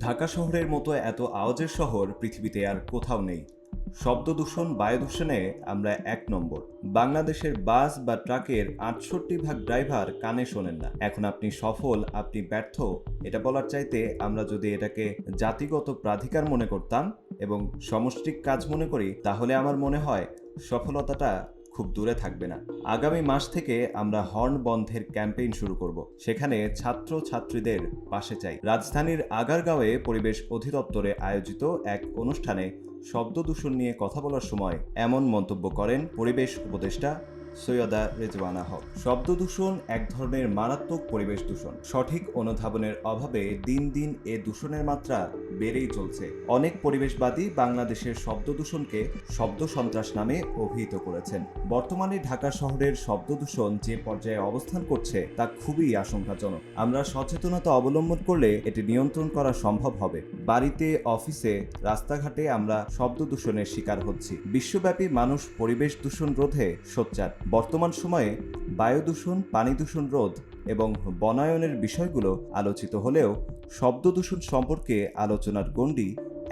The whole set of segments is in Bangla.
ঢাকা শহরের মতো এত আওয়াজের শহর পৃথিবীতে আর কোথাও নেই। শব্দ দূষণ, বায়ু দূষণে আমরা ১ নম্বর। বাংলাদেশের বাস বা ট্রাকের ৬৮% ড্রাইভার কানে শোনেন না। এখন আপনি সফল, আপনি ব্যর্থ, এটা বলার চাইতে আমরা যদি এটাকে জাতিগত প্রাধিকার মনে করতাম এবং সমষ্টিক কাজ মনে করি, তাহলে আমার মনে হয় সফলতাটা খুব দূরে থাকবে না। আগামী মাস থেকে আমরা হর্ন বন্ধের ক্যাম্পেইন শুরু করব। সেখানে ছাত্র ছাত্রীদের পাশে চাই। রাজধানীর আগারগাঁওয়ে পরিবেশ অধিদপ্তরে আয়োজিত এক অনুষ্ঠানে শব্দ দূষণ নিয়ে কথা বলার সময় এমন মন্তব্য করেন পরিবেশ উপদেষ্টা সৈয়দা রেজওয়ানা হক। শব্দ দূষণ এক ধরনের মারাত্মক পরিবেশ দূষণ। সঠিক অনুধাবনের অভাবে দিন দিন এ দূষণের মাত্রা বেড়েই চলছে। অনেক পরিবেশবাদী বাংলাদেশের শব্দ দূষণকে শব্দ সন্ত্রাস নামে অভিহিত করেছেন। বর্তমানে ঢাকা শহরের শব্দ দূষণ যে পর্যায়ে অবস্থান করছে তা খুবই আশঙ্কাজনক। আমরা সচেতনতা অবলম্বন করলে এটি নিয়ন্ত্রণ করা সম্ভব হবে। বাড়িতে, অফিসে, রাস্তাঘাটে আমরা শব্দ দূষণের শিকার হচ্ছি। বিশ্বব্যাপী মানুষ পরিবেশ দূষণ রোধে সোচ্চার। বর্তমান সময়ে বায়ু দূষণ, পানি দূষণ রোধ এবং বনায়নের বিষয়গুলো আলোচিত হলেও শব্দ দূষণ সম্পর্কে আলোচনার গণ্ডি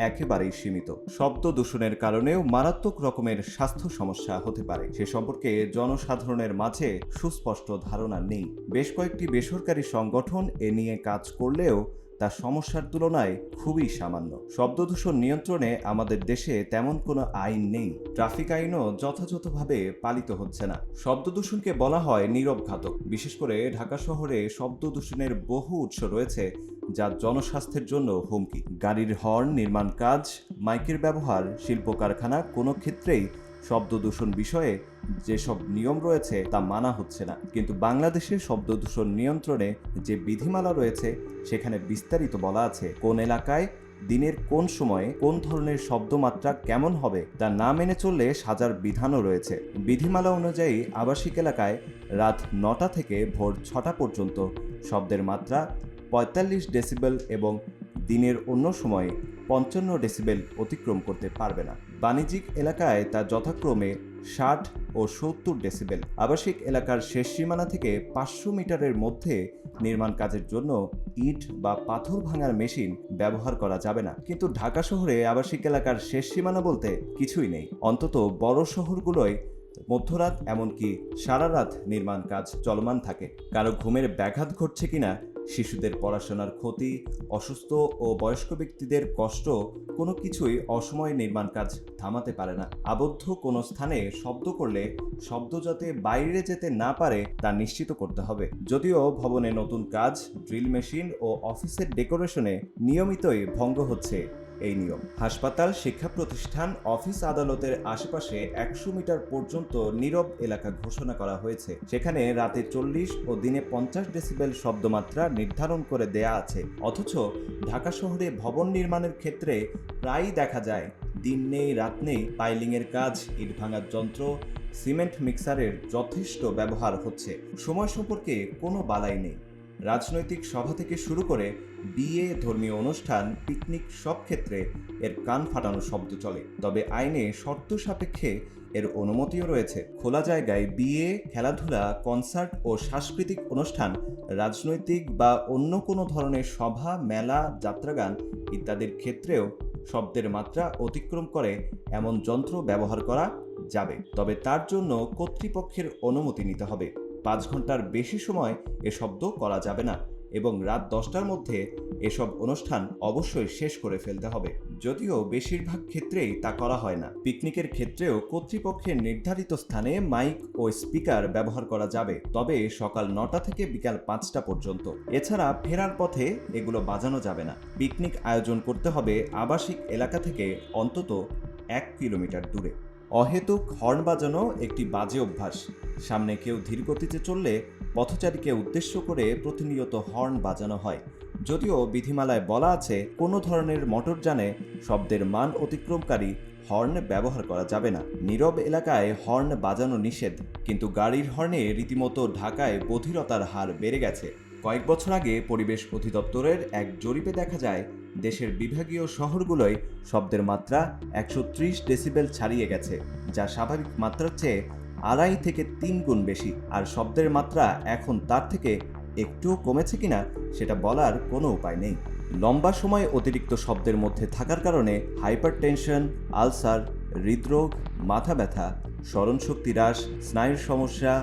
একেবারেই সীমিত। শব্দ দূষণের কারণেও মারাত্মক রকমের স্বাস্থ্য সমস্যা হতে পারে, সে সম্পর্কে জনসাধারণের মাঝে সুস্পষ্ট ধারণা নেই। বেশ কয়েকটি বেসরকারি সংগঠন এ নিয়ে কাজ করলেও তা সমস্যার তুলনায় খুবই সামান্য। শব্দ দূষণ নিয়ন্ত্রণে আমাদের দেশে তেমন কোনো আইন নেই। ট্রাফিক আইনও যথাযথভাবে পালিত হচ্ছে না। শব্দ দূষণকে বলা হয় নীরব ঘাতক। বিশেষ করে ঢাকা শহরে শব্দ দূষণের বহু উৎস রয়েছে যা জনস্বাস্থ্যের জন্য হুমকি। গাড়ির হর্ন, নির্মাণ কাজ, মাইকের ব্যবহার, শিল্প কারখানা, কোনো ক্ষেত্রেই শব্দ দূষণ বিষয়ে যেসব নিয়ম রয়েছে তা মানা হচ্ছে না। কিন্তু বাংলাদেশের শব্দ দূষণ নিয়ন্ত্রণে যে বিধিমালা রয়েছে সেখানে বিস্তারিত বলা আছে কোন এলাকায় দিনের কোন সময়ে কোন ধরনের শব্দমাত্রা কেমন হবে তা না মেনে চললে সাজার বিধানও রয়েছে। বিধিমালা অনুযায়ী আবাসিক এলাকায় রাত ৯টা থেকে ভোর ৬টা পর্যন্ত শব্দের মাত্রা ৪৫ ডেসিবেল এবং দিনের অন্য সময়ে ৫৫ ডেসিবেল অতিক্রম করতে পারবে না। বাণিজ্যিক এলাকায় তা যথাক্রমে ৬০ ও ৭০ ডেসিবেল। আবাসিক এলাকার শেষ সীমানা থেকে ৫০০ মিটারের মধ্যে নির্মাণ কাজের জন্য ইট বা পাথর ভাঙার মেশিন ব্যবহার করা যাবে না। কিন্তু ঢাকা শহরে আবাসিক এলাকার শেষ সীমানা বলতে কিছুই নেই। অন্তত বড় শহরগুলোয় মধ্যরাত, এমনকি সারা রাত নির্মাণ কাজ চলমান থাকে। কারো ঘুমের ব্যাঘাত ঘটছে কিনা, শিশুদের পড়াশোনার ক্ষতি, অসুস্থ ও বয়স্ক ব্যক্তিদের কষ্ট, কোনো কিছুই অসময়ে নির্মাণ কাজ থামাতে পারে না। আবদ্ধ কোনো স্থানে শব্দ করলে শব্দ যাতে বাইরে যেতে না পারে তা নিশ্চিত করতে হবে। যদিও ভবনে নতুন কাজ, ড্রিল মেশিন ও অফিসের ডেকোরেশনে নিয়মিতই ভঙ্গ হচ্ছে এই নিয়ম। হাসপাতাল, শিক্ষা প্রতিষ্ঠান, অফিস, আদালতের আশেপাশে ১০০ মিটার পর্যন্ত নীরব এলাকা ঘোষণা করা হয়েছে। সেখানে রাতে ৪০ ও দিনে ৫০ ডেসিবেল শব্দমাত্রা নির্ধারণ করে দেয়া আছে। অথচ ঢাকা শহরে ভবন নির্মাণের ক্ষেত্রে প্রায়ই দেখা যায় দিন নেই রাত নেই, পাইলিংয়ের কাজ, ইট ভাঙার যন্ত্র, সিমেন্ট মিক্সারের যথেষ্ট ব্যবহার হচ্ছে। সময় সম্পর্কে কোনো বালাই নেই। রাজনৈতিক সভা থেকে শুরু করে বিয়ে, ধর্মীয় অনুষ্ঠান, পিকনিক, সব ক্ষেত্রে এর কান ফাটানো শব্দ চলে। তবে আইনে শর্ত সাপেক্ষে এর অনুমতিও রয়েছে। খোলা জায়গায় বিয়ে, খেলাধুলা, কনসার্ট ও সাংস্কৃতিক অনুষ্ঠান, রাজনৈতিক বা অন্য কোনো ধরনের সভা, মেলা, যাত্রাগান ইত্যাদির ক্ষেত্রেও শব্দের মাত্রা অতিক্রম করে এমন যন্ত্র ব্যবহার করা যাবে। তবে তার জন্য কর্তৃপক্ষের অনুমতি নিতে হবে। ৫ ঘন্টার বেশি সময় এ শব্দ করা যাবে না এবং রাত ১০টার মধ্যে এসব অনুষ্ঠান অবশ্যই শেষ করে ফেলতে হবে। যদিও বেশিরভাগ ক্ষেত্রেই তা করা হয় না। পিকনিকের ক্ষেত্রেও কর্তৃপক্ষের নির্ধারিত স্থানে মাইক ও স্পিকার ব্যবহার করা যাবে, তবে সকাল ৯টা থেকে বিকাল ৫টা পর্যন্ত। এছাড়া ফেরার পথে এগুলো বাজানো যাবে না। পিকনিক আয়োজন করতে হবে আবাসিক এলাকা থেকে অন্তত ১ কিলোমিটার দূরে। অহেতুক হর্ন বাজানো একটি বাজে অভ্যাস। সামনে কেউ ধীর গতিতে চললে পথচারীকে উদ্দেশ্য করে প্রতিনিয়ত হর্ন বাজানো হয়। যদিও বিধিমালায় বলা আছে কোনো ধরনের মোটরযানে শব্দের মান অতিক্রমকারী হর্ন ব্যবহার করা যাবে না। নীরব এলাকায় হর্ন বাজানো নিষেধ, কিন্তু গাড়ির হর্নে রীতিমতো ঢাকায় বধিরতার হার বেড়ে গেছে। কয়েক বছর আগে পরিবেশ অধিদপ্তরের এক জরিপে দেখা যায় দেশের বিভাগীয় শহরগুলোয় শব্দের মাত্রা ১৩০ ডেসিবেল ছাড়িয়ে গেছে, যা স্বাভাবিক মাত্রার চেয়ে ২.৫ থেকে ৩ গুণ বেশি। আর শব্দের মাত্রা এখন তার থেকে একটুও কমেছে কিনা সেটা বলার কোনো উপায় নেই। লম্বা সময় অতিরিক্ত শব্দের মধ্যে থাকার কারণে হাইপারটেনশন, আলসার, হৃদরোগ, মাথা ব্যথা, স্মরণশক্তি হ্রাস, স্নায়ুর সমস্যা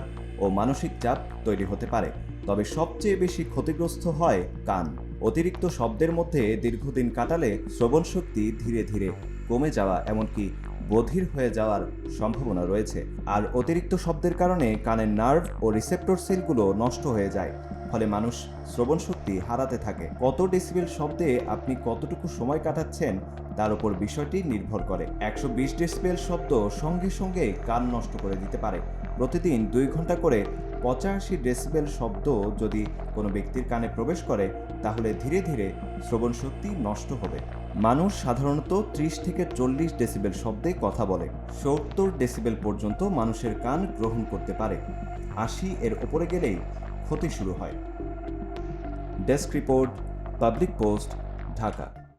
ও মানসিক চাপ তৈরি হতে পারে। তবে সবচেয়ে বেশি ক্ষতিগ্রস্ত হয় কান। অতিরিক্ত শব্দের মধ্যে দীর্ঘদিন কাটালে শ্রবণশক্তি ধীরে ধীরে কমে যাওয়া, এমনকি বধির হয়ে যাওয়ার সম্ভাবনা রয়েছে। আর অতিরিক্ত শব্দের কারণে কানের নার্ভ ও রিসেপ্টর সেলগুলো নষ্ট হয়ে যায়, ফলে মানুষ শ্রবণ শক্তি হারাতে থাকে। কত ডেসিবেল শব্দে আপনি কতটুকু সময় কাটাচ্ছেন তার উপর বিষয়টি নির্ভর করে। 120 ডেসিবেল শব্দ সঙ্গে সঙ্গে কান নষ্ট করে দিতে পারে। প্রতিদিন 2 ঘন্টা করে 85 ডেসিবেল শব্দ যদি কোনো ব্যক্তির কানে প্রবেশ করে, তাহলে ধীরে ধীরে শ্রবণ শক্তি নষ্ট হবে। মানুষ সাধারণত 30 থেকে 40 ডেসিবেল শব্দে কথা বলে। 70 ডেসিবেল পর্যন্ত মানুষের কান গ্রহণ করতে পারে। 80 এর উপরে গেলেই ক্ষতি শুরু হয়। Desk report, public post, Dhaka.